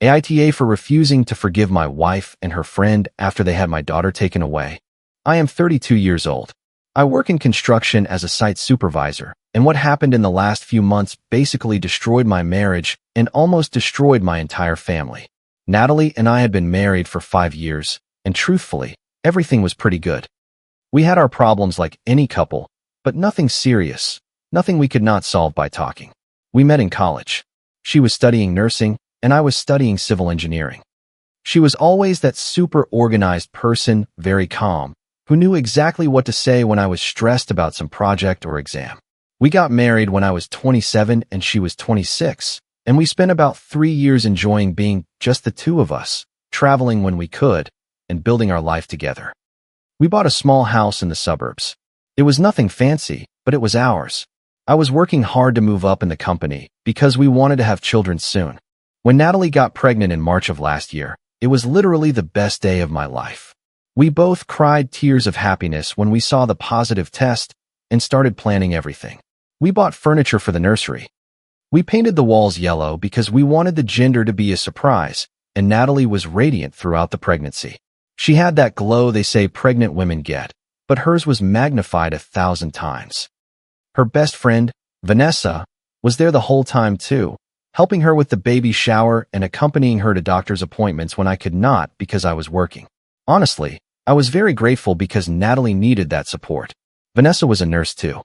AITA for refusing to forgive my wife and her friend after they had my daughter taken away. I am 32 years old. I work in construction as a site supervisor, and what happened in the last few months basically destroyed my marriage and almost destroyed my entire family. Natalie and I had been married for 5 years, and truthfully, everything was pretty good. We had our problems like any couple, but nothing serious, nothing we could not solve by talking. We met in college. She was studying nursing, and I was studying civil engineering. She was always that super organized person, very calm, who knew exactly what to say when I was stressed about some project or exam. We got married when I was 27 and she was 26, and we spent about 3 years enjoying being just the two of us, traveling when we could, and building our life together. We bought a small house in the suburbs. It was nothing fancy, but it was ours. I was working hard to move up in the company because we wanted to have children soon. When Natalie got pregnant in March of last year, it was literally the best day of my life. We both cried tears of happiness when we saw the positive test and started planning everything. We bought furniture for the nursery. We painted the walls yellow because we wanted the gender to be a surprise, and Natalie was radiant throughout the pregnancy. She had that glow they say pregnant women get, but hers was magnified 1,000 times. Her best friend, Vanessa, was there the whole time too, helping her with the baby shower and accompanying her to doctor's appointments when I could not because I was working. Honestly, I was very grateful because Natalie needed that support. Vanessa was a nurse too.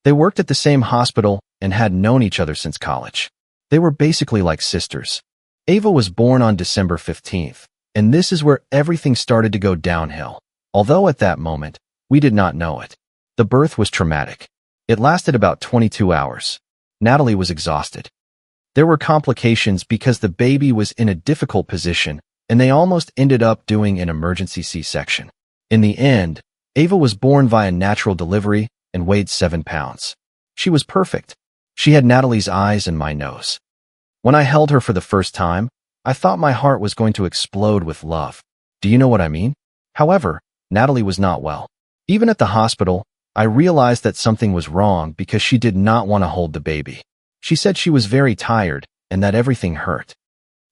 They worked at the same hospital and had known each other since college. They were basically like sisters. Ava was born on December 15th, and this is where everything started to go downhill. Although at that moment, we did not know it. The birth was traumatic. It lasted about 22 hours. Natalie was exhausted. There were complications because the baby was in a difficult position, and they almost ended up doing an emergency C-section. In the end, Ava was born via natural delivery and weighed 7 pounds. She was perfect. She had Natalie's eyes and my nose. When I held her for the first time, I thought my heart was going to explode with love. Do you know what I mean? However, Natalie was not well. Even at the hospital, I realized that something was wrong because she did not want to hold the baby. She said she was very tired and that everything hurt.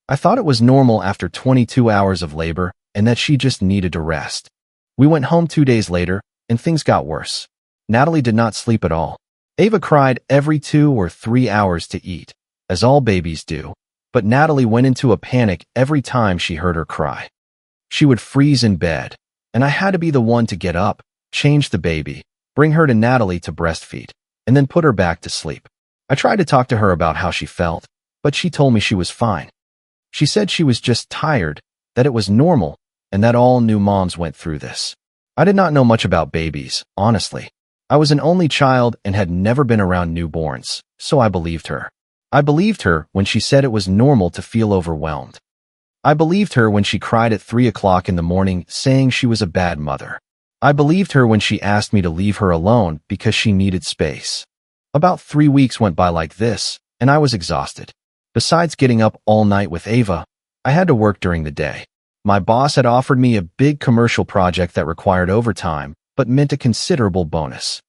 I thought it was normal after 22 hours of labor and that she just needed to rest. We went home 2 days later and things got worse. Natalie did not sleep at all. Ava cried every 2 or 3 hours to eat, as all babies do, but Natalie went into a panic every time she heard her cry. She would freeze in bed, and I had to be the one to get up, change the baby, bring her to Natalie to breastfeed, and then put her back to sleep. I tried to talk to her about how she felt, but she told me she was fine. She said she was just tired, that it was normal, and that all new moms went through this. I did not know much about babies, honestly. I was an only child and had never been around newborns, so I believed her. I believed her when she said it was normal to feel overwhelmed. I believed her when she cried at 3 o'clock in the morning saying she was a bad mother. I believed her when she asked me to leave her alone because she needed space. About 3 weeks went by like this, and I was exhausted. Besides getting up all night with Ava, I had to work during the day. My boss had offered me a big commercial project that required overtime, but meant a considerable bonus.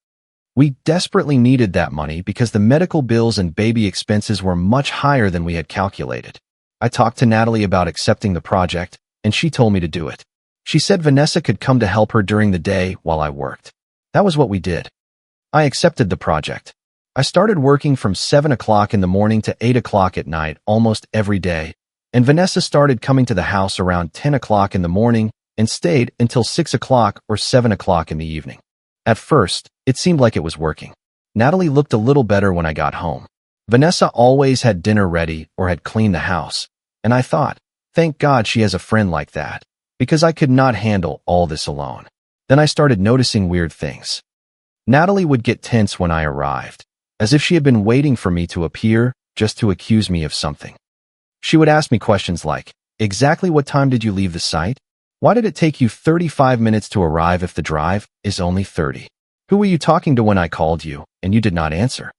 We desperately needed that money because the medical bills and baby expenses were much higher than we had calculated. I talked to Natalie about accepting the project, and she told me to do it. She said Vanessa could come to help her during the day while I worked. That was what we did. I accepted the project. I started working from 7 o'clock in the morning to 8 o'clock at night almost every day, and Vanessa started coming to the house around 10 o'clock in the morning and stayed until 6 o'clock or 7 o'clock in the evening. At first, it seemed like it was working. Natalie looked a little better when I got home. Vanessa always had dinner ready or had cleaned the house, and I thought, thank God she has a friend like that, because I could not handle all this alone. Then I started noticing weird things. Natalie would get tense when I arrived, as if she had been waiting for me to appear just to accuse me of something. She would ask me questions like, exactly what time did you leave the site? Why did it take you 35 minutes to arrive if the drive is only 30? Who were you talking to when I called you and you did not answer?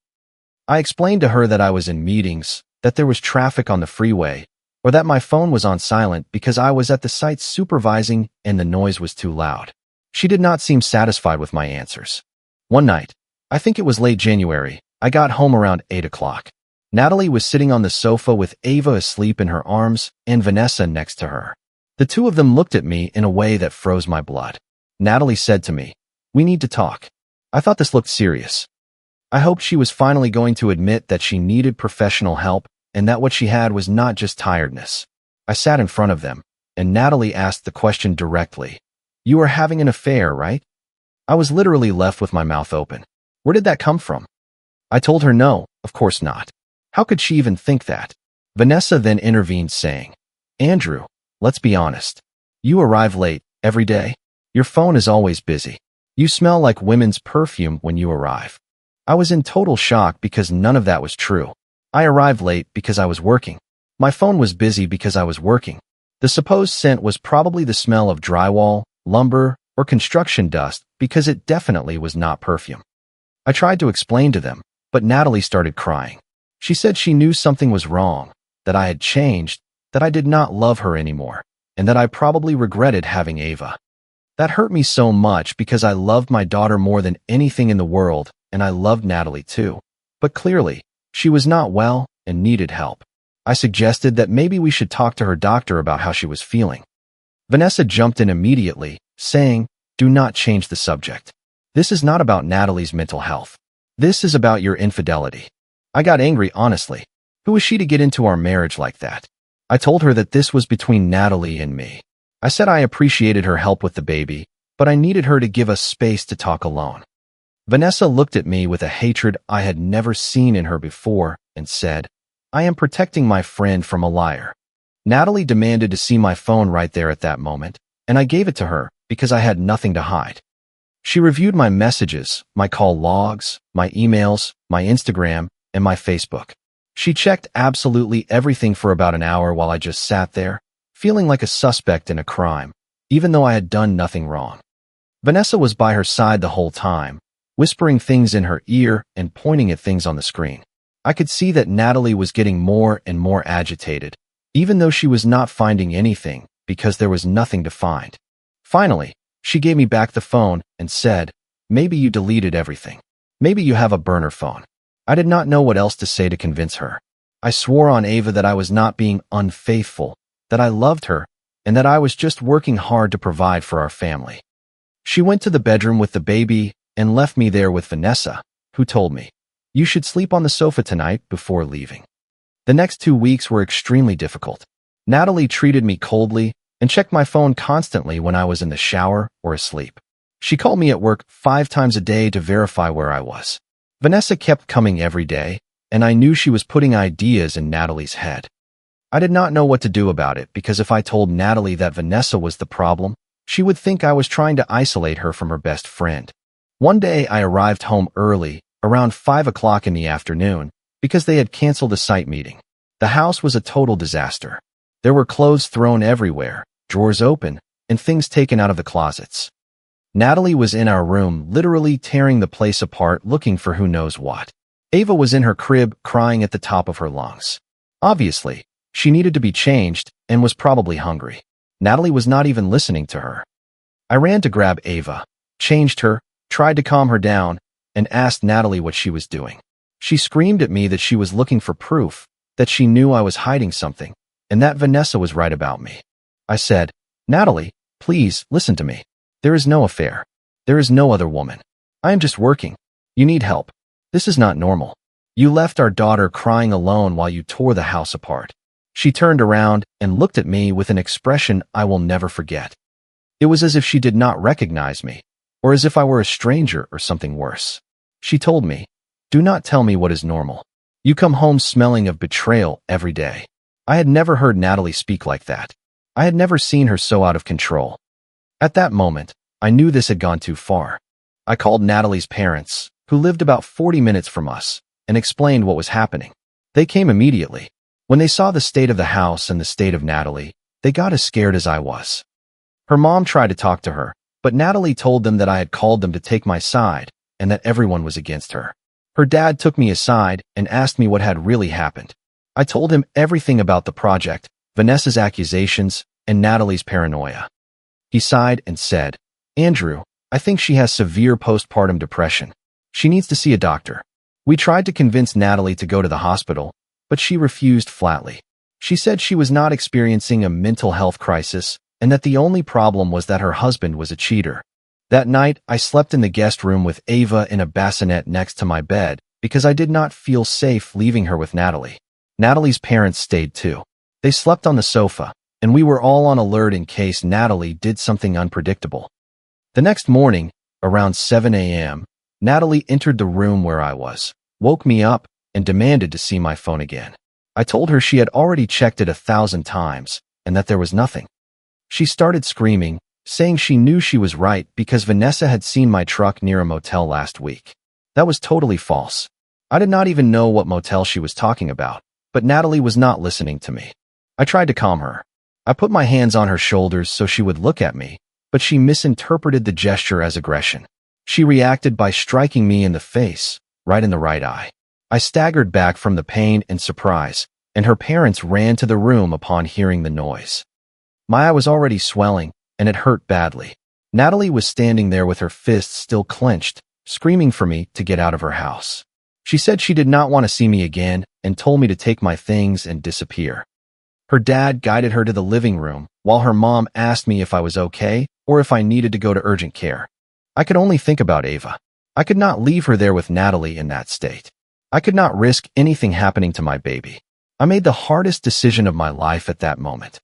I explained to her that I was in meetings, that there was traffic on the freeway, or that my phone was on silent because I was at the site supervising and the noise was too loud. She did not seem satisfied with my answers. One night, I think it was late January, I got home around 8 o'clock. Natalie was sitting on the sofa with Ava asleep in her arms and Vanessa next to her. The two of them looked at me in a way that froze my blood. Natalie said to me, "We need to talk." I thought this looked serious. I hoped she was finally going to admit that she needed professional help and that what she had was not just tiredness. I sat in front of them, and Natalie asked the question directly. "You are having an affair, right?" I was literally left with my mouth open. Where did that come from? I told her no, of course not. How could she even think that? Vanessa then intervened, saying, "Andrew, let's be honest. You arrive late every day. Your phone is always busy. You smell like women's perfume when you arrive." I was in total shock because none of that was true. I arrived late because I was working. My phone was busy because I was working. The supposed scent was probably the smell of drywall, lumber, or construction dust because it definitely was not perfume. I tried to explain to them, but Natalie started crying. She said she knew something was wrong, that I had changed, that I did not love her anymore, and that I probably regretted having Ava. That hurt me so much because I loved my daughter more than anything in the world, and I loved Natalie too. But clearly, she was not well and needed help. I suggested that maybe we should talk to her doctor about how she was feeling. Vanessa jumped in immediately, saying, "Do not change the subject. This is not about Natalie's mental health. This is about your infidelity." I got angry, honestly. Who was she to get into our marriage like that? I told her that this was between Natalie and me. I said I appreciated her help with the baby, but I needed her to give us space to talk alone. Vanessa looked at me with a hatred I had never seen in her before and said, "I am protecting my friend from a liar." Natalie demanded to see my phone right there at that moment, and I gave it to her because I had nothing to hide. She reviewed my messages, my call logs, my emails, my Instagram, and my Facebook. She checked absolutely everything for about an hour while I just sat there, feeling like a suspect in a crime, even though I had done nothing wrong. Vanessa was by her side the whole time, whispering things in her ear and pointing at things on the screen. I could see that Natalie was getting more and more agitated, even though she was not finding anything because there was nothing to find. Finally, she gave me back the phone and said, "Maybe you deleted everything. Maybe you have a burner phone." I did not know what else to say to convince her. I swore on Ava that I was not being unfaithful, that I loved her, and that I was just working hard to provide for our family. She went to the bedroom with the baby and left me there with Vanessa, who told me, "You should sleep on the sofa tonight before leaving." The next 2 weeks were extremely difficult. Natalie treated me coldly and checked my phone constantly when I was in the shower or asleep. She called me at work 5 times a day to verify where I was. Vanessa kept coming every day, and I knew she was putting ideas in Natalie's head. I did not know what to do about it because if I told Natalie that Vanessa was the problem, she would think I was trying to isolate her from her best friend. One day I arrived home early, around 5 o'clock in the afternoon, because they had canceled a site meeting. The house was a total disaster. There were clothes thrown everywhere, drawers open, and things taken out of the closets. Natalie was in our room, literally tearing the place apart looking for who knows what. Ava was in her crib, crying at the top of her lungs. Obviously, she needed to be changed and was probably hungry. Natalie was not even listening to her. I ran to grab Ava, changed her, tried to calm her down, and asked Natalie what she was doing. She screamed at me that she was looking for proof, that she knew I was hiding something, and that Vanessa was right about me. I said, "Natalie, please listen to me. There is no affair. There is no other woman. I am just working. You need help. This is not normal. You left our daughter crying alone while you tore the house apart." She turned around and looked at me with an expression I will never forget. It was as if she did not recognize me, or as if I were a stranger or something worse. She told me, "Do not tell me what is normal. You come home smelling of betrayal every day." I had never heard Natalie speak like that. I had never seen her so out of control. At that moment, I knew this had gone too far. I called Natalie's parents, who lived about 40 minutes from us, and explained what was happening. They came immediately. When they saw the state of the house and the state of Natalie, they got as scared as I was. Her mom tried to talk to her, but Natalie told them that I had called them to take my side and that everyone was against her. Her dad took me aside and asked me what had really happened. I told him everything about the project, Vanessa's accusations, and Natalie's paranoia. He sighed and said, "Andrew, I think she has severe postpartum depression. She needs to see a doctor." We tried to convince Natalie to go to the hospital, but she refused flatly. She said she was not experiencing a mental health crisis and that the only problem was that her husband was a cheater. That night, I slept in the guest room with Ava in a bassinet next to my bed because I did not feel safe leaving her with Natalie. Natalie's parents stayed too. They slept on the sofa, and we were all on alert in case Natalie did something unpredictable. The next morning, around 7 a.m., Natalie entered the room where I was, woke me up, and demanded to see my phone again. I told her she had already checked it 1,000 times and that there was nothing. She started screaming, saying she knew she was right because Vanessa had seen my truck near a motel last week. That was totally false. I did not even know what motel she was talking about, but Natalie was not listening to me. I tried to calm her. I put my hands on her shoulders so she would look at me, but she misinterpreted the gesture as aggression. She reacted by striking me in the face, right in the right eye. I staggered back from the pain and surprise, and her parents ran to the room upon hearing the noise. My eye was already swelling, and it hurt badly. Natalie was standing there with her fists still clenched, screaming for me to get out of her house. She said she did not want to see me again and told me to take my things and disappear. Her dad guided her to the living room, while her mom asked me if I was okay or if I needed to go to urgent care. I could only think about Ava. I could not leave her there with Natalie in that state. I could not risk anything happening to my baby. I made the hardest decision of my life at that moment.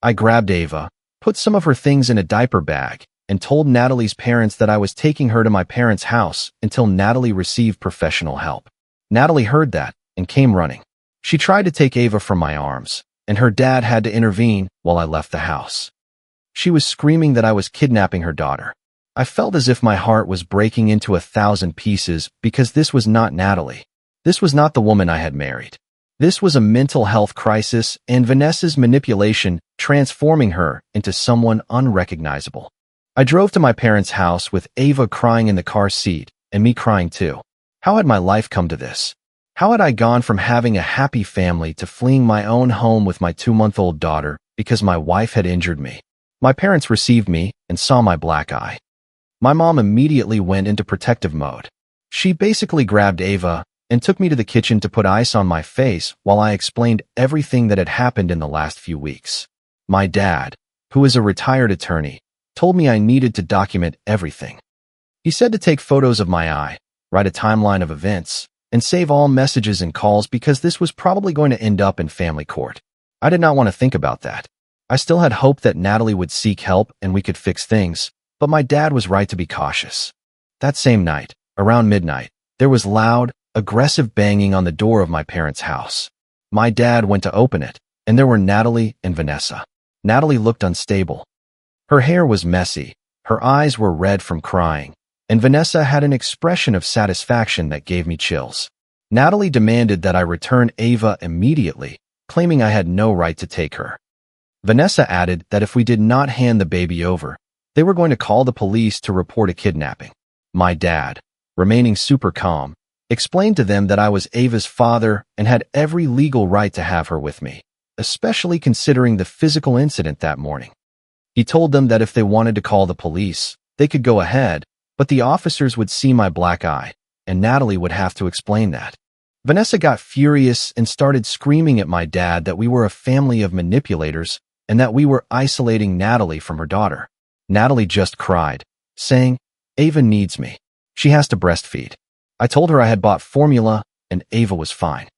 I grabbed Ava, put some of her things in a diaper bag, and told Natalie's parents that I was taking her to my parents' house until Natalie received professional help. Natalie heard that and came running. She tried to take Ava from my arms, and her dad had to intervene while I left the house. She was screaming that I was kidnapping her daughter. I felt as if my heart was breaking into 1,000 pieces because this was not Natalie. This was not the woman I had married. This was a mental health crisis and Vanessa's manipulation transforming her into someone unrecognizable. I drove to my parents' house with Ava crying in the car seat and me crying too. How had my life come to this? How had I gone from having a happy family to fleeing my own home with my 2-month-old daughter because my wife had injured me? My parents received me and saw my black eye. My mom immediately went into protective mode. She basically grabbed Ava and took me to the kitchen to put ice on my face while I explained everything that had happened in the last few weeks. My dad, who is a retired attorney, told me I needed to document everything. He said to take photos of my eye, write a timeline of events, and save all messages and calls because this was probably going to end up in family court. I did not want to think about that. I still had hope that Natalie would seek help and we could fix things, but my dad was right to be cautious. That same night, around midnight, there was loud, aggressive banging on the door of my parents' house. My dad went to open it, and there were Natalie and Vanessa. Natalie looked unstable. Her hair was messy, her eyes were red from crying, and Vanessa had an expression of satisfaction that gave me chills. Natalie demanded that I return Ava immediately, claiming I had no right to take her. Vanessa added that if we did not hand the baby over, they were going to call the police to report a kidnapping. My dad, remaining super calm, explained to them that I was Ava's father and had every legal right to have her with me, especially considering the physical incident that morning. He told them that if they wanted to call the police, they could go ahead, but the officers would see my black eye, and Natalie would have to explain that. Vanessa got furious and started screaming at my dad that we were a family of manipulators and that we were isolating Natalie from her daughter. Natalie just cried, saying, "Ava needs me. She has to breastfeed." I told her I had bought formula and Ava was fine.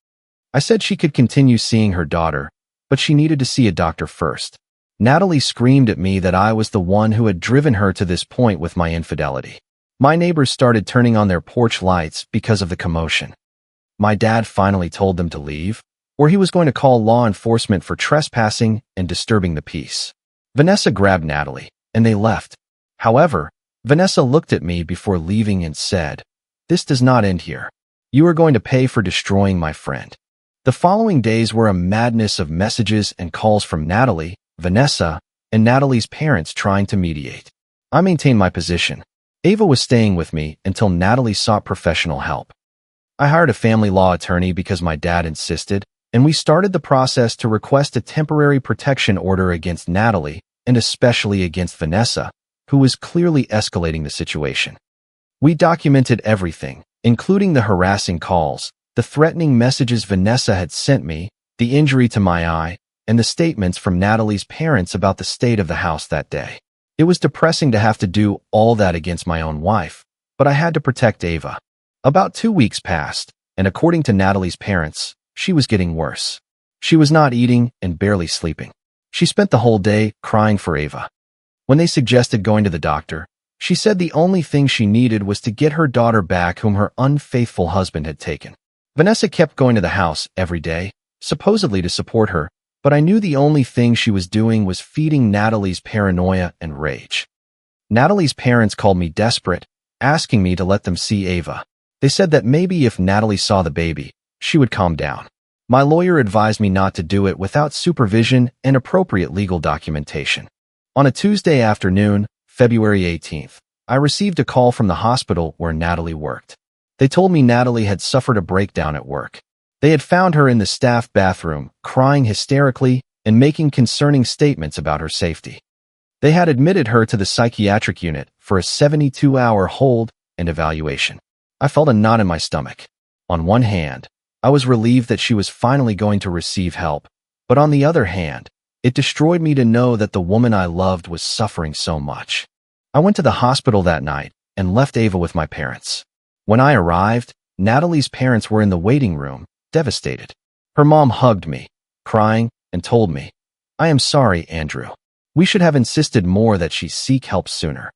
I said she could continue seeing her daughter, but she needed to see a doctor first. Natalie screamed at me that I was the one who had driven her to this point with my infidelity. My neighbors started turning on their porch lights because of the commotion. My dad finally told them to leave, or he was going to call law enforcement for trespassing and disturbing the peace. Vanessa grabbed Natalie, and they left. However, Vanessa looked at me before leaving and said, "This does not end here. You are going to pay for destroying my friend." The following days were a madness of messages and calls from Natalie, Vanessa, and Natalie's parents trying to mediate. I maintained my position. Ava was staying with me until Natalie sought professional help. I hired a family law attorney because my dad insisted, and we started the process to request a temporary protection order against Natalie and especially against Vanessa, who was clearly escalating the situation. We documented everything, including the harassing calls, the threatening messages Vanessa had sent me, the injury to my eye, and the statements from Natalie's parents about the state of the house that day. It was depressing to have to do all that against my own wife, but I had to protect Ava. About 2 weeks passed, and according to Natalie's parents, she was getting worse. She was not eating and barely sleeping. She spent the whole day crying for Ava. When they suggested going to the doctor, she said the only thing she needed was to get her daughter back whom her unfaithful husband had taken. Vanessa kept going to the house every day, supposedly to support her, but I knew the only thing she was doing was feeding Natalie's paranoia and rage. Natalie's parents called me desperate, asking me to let them see Ava. They said that maybe if Natalie saw the baby, she would calm down. My lawyer advised me not to do it without supervision and appropriate legal documentation. On a Tuesday afternoon, February 18th, I received a call from the hospital where Natalie worked. They told me Natalie had suffered a breakdown at work. They had found her in the staff bathroom, crying hysterically and making concerning statements about her safety. They had admitted her to the psychiatric unit for a 72-hour hold and evaluation. I felt a knot in my stomach. On one hand, I was relieved that she was finally going to receive help, but on the other hand, it destroyed me to know that the woman I loved was suffering so much. I went to the hospital that night and left Ava with my parents. When I arrived, Natalie's parents were in the waiting room, devastated. Her mom hugged me, crying, and told me, "I am sorry, Andrew. We should have insisted more that she seek help sooner."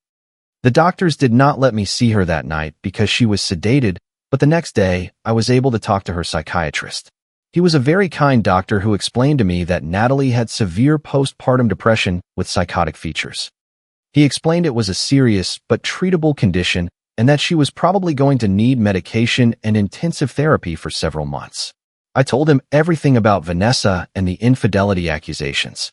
The doctors did not let me see her that night because she was sedated, but the next day, I was able to talk to her psychiatrist. He was a very kind doctor who explained to me that Natalie had severe postpartum depression with psychotic features. He explained it was a serious but treatable condition and that she was probably going to need medication and intensive therapy for several months. I told him everything about Vanessa and the infidelity accusations.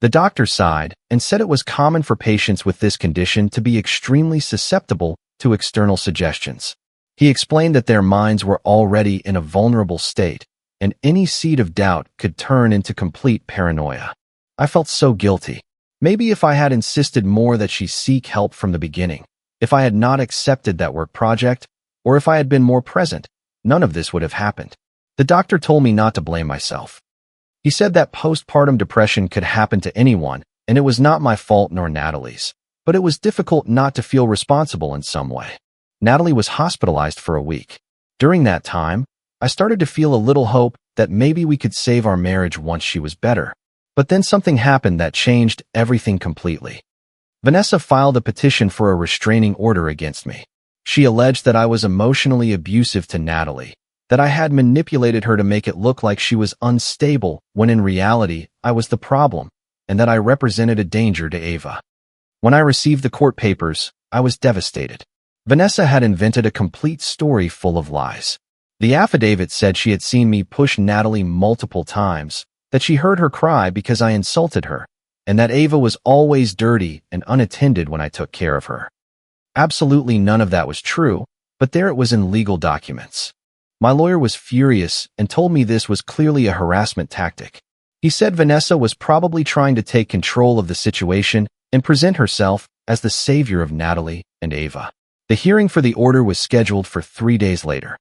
The doctor sighed and said it was common for patients with this condition to be extremely susceptible to external suggestions. He explained that their minds were already in a vulnerable state, and any seed of doubt could turn into complete paranoia. I felt so guilty. Maybe if I had insisted more that she seek help from the beginning, if I had not accepted that work project, or if I had been more present, none of this would have happened. The doctor told me not to blame myself. He said that postpartum depression could happen to anyone, and it was not my fault nor Natalie's, but it was difficult not to feel responsible in some way. Natalie was hospitalized for a week. During that time, I started to feel a little hope that maybe we could save our marriage once she was better. But then something happened that changed everything completely. Vanessa filed a petition for a restraining order against me. She alleged that I was emotionally abusive to Natalie, that I had manipulated her to make it look like she was unstable when in reality I was the problem, and that I represented a danger to Ava. When I received the court papers, I was devastated. Vanessa had invented a complete story full of lies. The affidavit said she had seen me push Natalie multiple times, that she heard her cry because I insulted her, and that Ava was always dirty and unattended when I took care of her. Absolutely none of that was true, but there it was in legal documents. My lawyer was furious and told me this was clearly a harassment tactic. He said Vanessa was probably trying to take control of the situation and present herself as the savior of Natalie and Ava. The hearing for the order was scheduled for 3 days later.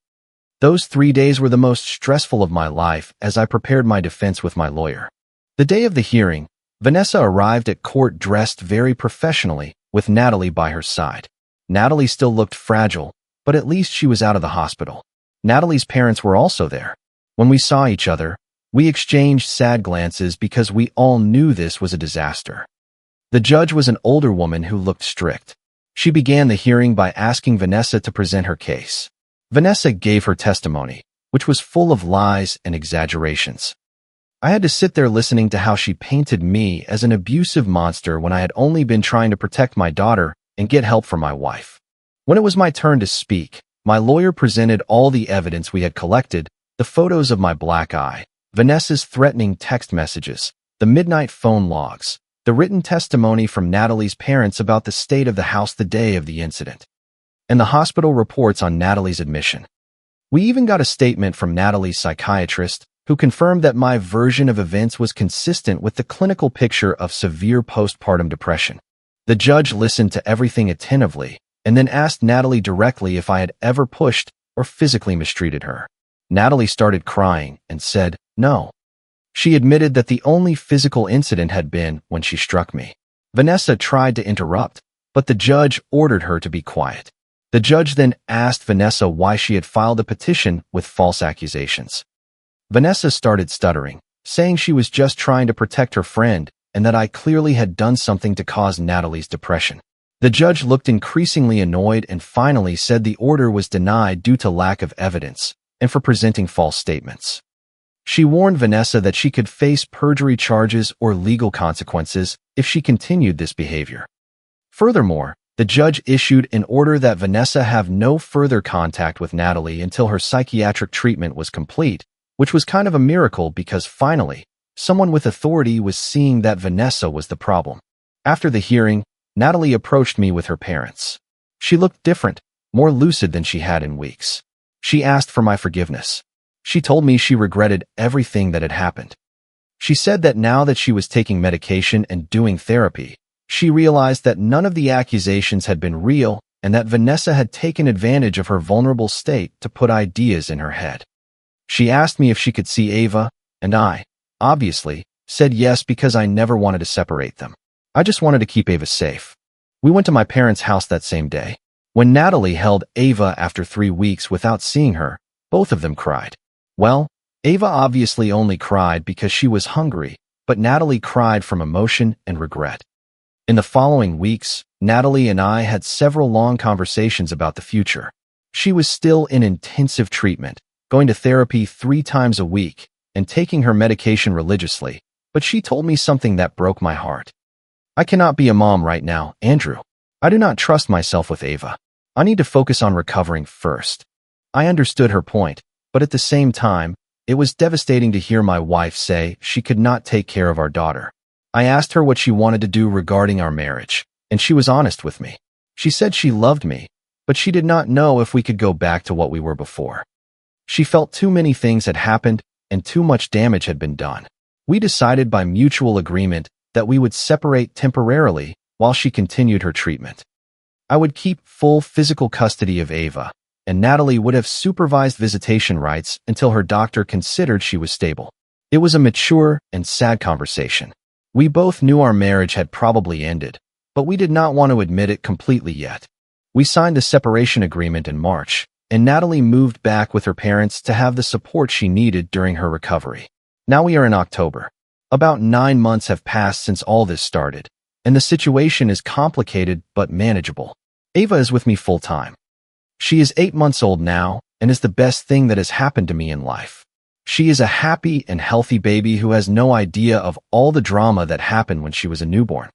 Those 3 days were the most stressful of my life as I prepared my defense with my lawyer. The day of the hearing, Vanessa arrived at court dressed very professionally, with Natalie by her side. Natalie still looked fragile, but at least she was out of the hospital. Natalie's parents were also there. When we saw each other, we exchanged sad glances because we all knew this was a disaster. The judge was an older woman who looked strict. She began the hearing by asking Vanessa to present her case. Vanessa gave her testimony, which was full of lies and exaggerations. I had to sit there listening to how she painted me as an abusive monster when I had only been trying to protect my daughter and get help for my wife. When it was my turn to speak, my lawyer presented all the evidence we had collected, the photos of my black eye, Vanessa's threatening text messages, the midnight phone logs, the written testimony from Natalie's parents about the state of the house the day of the incident, and the hospital reports on Natalie's admission. We even got a statement from Natalie's psychiatrist, who confirmed that my version of events was consistent with the clinical picture of severe postpartum depression. The judge listened to everything attentively and then asked Natalie directly if I had ever pushed or physically mistreated her. Natalie started crying and said, "No." She admitted that the only physical incident had been when she struck me. Vanessa tried to interrupt, but the judge ordered her to be quiet. The judge then asked Vanessa why she had filed a petition with false accusations. Vanessa started stuttering, saying she was just trying to protect her friend and that I clearly had done something to cause Natalie's depression. The judge looked increasingly annoyed and finally said the order was denied due to lack of evidence and for presenting false statements. She warned Vanessa that she could face perjury charges or legal consequences if she continued this behavior. Furthermore, the judge issued an order that Vanessa have no further contact with Natalie until her psychiatric treatment was complete, which was kind of a miracle because finally, someone with authority was seeing that Vanessa was the problem. After the hearing, Natalie approached me with her parents. She looked different, more lucid than she had in weeks. She asked for my forgiveness. She told me she regretted everything that had happened. She said that now that she was taking medication and doing therapy, she realized that none of the accusations had been real and that Vanessa had taken advantage of her vulnerable state to put ideas in her head. She asked me if she could see Ava, and I, obviously, said yes because I never wanted to separate them. I just wanted to keep Ava safe. We went to my parents' house that same day. When Natalie held Ava after 3 weeks without seeing her, both of them cried. Well, Ava obviously only cried because she was hungry, but Natalie cried from emotion and regret. In the following weeks, Natalie and I had several long conversations about the future. She was still in intensive treatment, going to therapy 3 times a week, and taking her medication religiously, but she told me something that broke my heart. "I cannot be a mom right now, Andrew. I do not trust myself with Ava. I need to focus on recovering first." I understood her point, but at the same time, it was devastating to hear my wife say she could not take care of our daughter. I asked her what she wanted to do regarding our marriage, and she was honest with me. She said she loved me, but she did not know if we could go back to what we were before. She felt too many things had happened and too much damage had been done. We decided by mutual agreement that we would separate temporarily while she continued her treatment. I would keep full physical custody of Ava, and Natalie would have supervised visitation rights until her doctor considered she was stable. It was a mature and sad conversation. We both knew our marriage had probably ended, but we did not want to admit it completely yet. We signed the separation agreement in March, and Natalie moved back with her parents to have the support she needed during her recovery. Now we are in October. About 9 months have passed since all this started, and the situation is complicated but manageable. Ava is with me full-time. She is 8 months old now and is the best thing that has happened to me in life. She is a happy and healthy baby who has no idea of all the drama that happened when she was a newborn.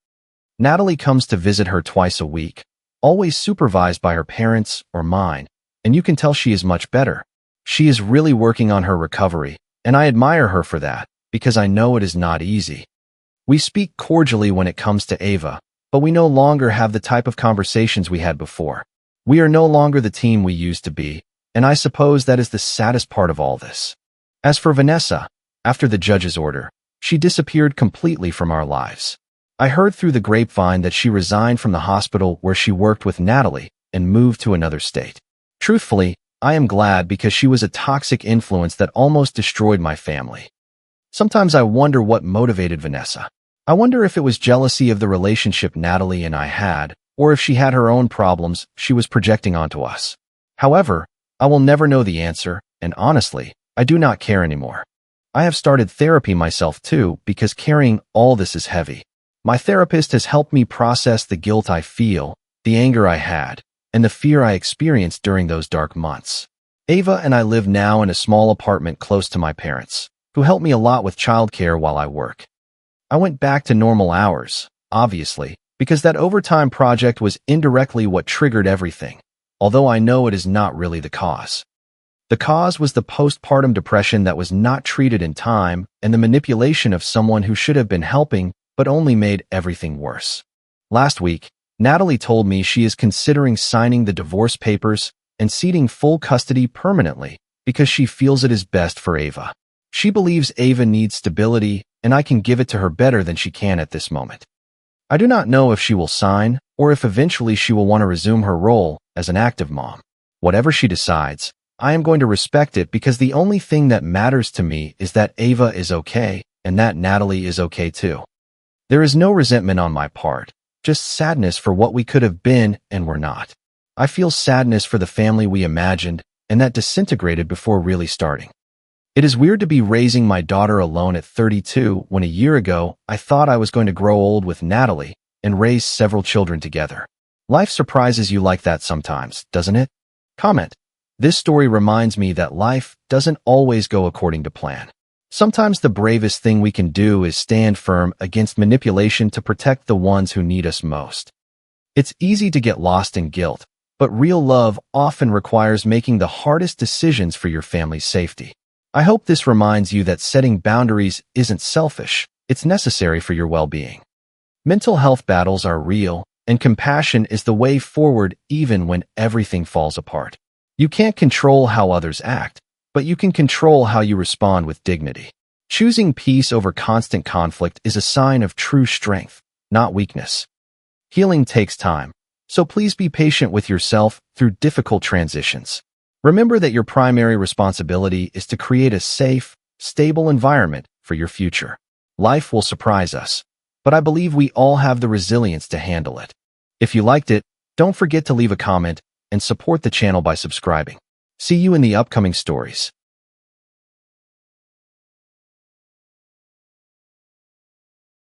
Natalie comes to visit her twice a week, always supervised by her parents or mine, and you can tell she is much better. She is really working on her recovery, and I admire her for that, because I know it is not easy. We speak cordially when it comes to Ava, but we no longer have the type of conversations we had before. We are no longer the team we used to be, and I suppose that is the saddest part of all this. As for Vanessa, after the judge's order, she disappeared completely from our lives. I heard through the grapevine that she resigned from the hospital where she worked with Natalie and moved to another state. Truthfully, I am glad because she was a toxic influence that almost destroyed my family. Sometimes I wonder what motivated Vanessa. I wonder if it was jealousy of the relationship Natalie and I had, or if she had her own problems she was projecting onto us. However, I will never know the answer, and honestly, I do not care anymore. I have started therapy myself too because carrying all this is heavy. My therapist has helped me process the guilt I feel, the anger I had, and the fear I experienced during those dark months. Ava and I live now in a small apartment close to my parents, who help me a lot with childcare while I work. I went back to normal hours, obviously, because that overtime project was indirectly what triggered everything, although I know it is not really the cause. The cause was the postpartum depression that was not treated in time and the manipulation of someone who should have been helping but only made everything worse. Last week, Natalie told me she is considering signing the divorce papers and ceding full custody permanently because she feels it is best for Ava. She believes Ava needs stability, and I can give it to her better than she can at this moment. I do not know if she will sign or if eventually she will want to resume her role as an active mom. Whatever she decides, I am going to respect it because the only thing that matters to me is that Ava is okay and that Natalie is okay too. There is no resentment on my part, just sadness for what we could have been and were not. I feel sadness for the family we imagined and that disintegrated before really starting. It is weird to be raising my daughter alone at 32 when a year ago I thought I was going to grow old with Natalie and raise several children together. Life surprises you like that sometimes, doesn't it? Comment. This story reminds me that life doesn't always go according to plan. Sometimes the bravest thing we can do is stand firm against manipulation to protect the ones who need us most. It's easy to get lost in guilt, but real love often requires making the hardest decisions for your family's safety. I hope this reminds you that setting boundaries isn't selfish, it's necessary for your well-being. Mental health battles are real, and compassion is the way forward even when everything falls apart. You can't control how others act, but you can control how you respond with dignity. Choosing peace over constant conflict is a sign of true strength, not weakness. Healing takes time, so please be patient with yourself through difficult transitions. Remember that your primary responsibility is to create a safe, stable environment for your future. Life will surprise us, but I believe we all have the resilience to handle it. If you liked it, don't forget to leave a comment and support the channel by subscribing. See you in the upcoming stories.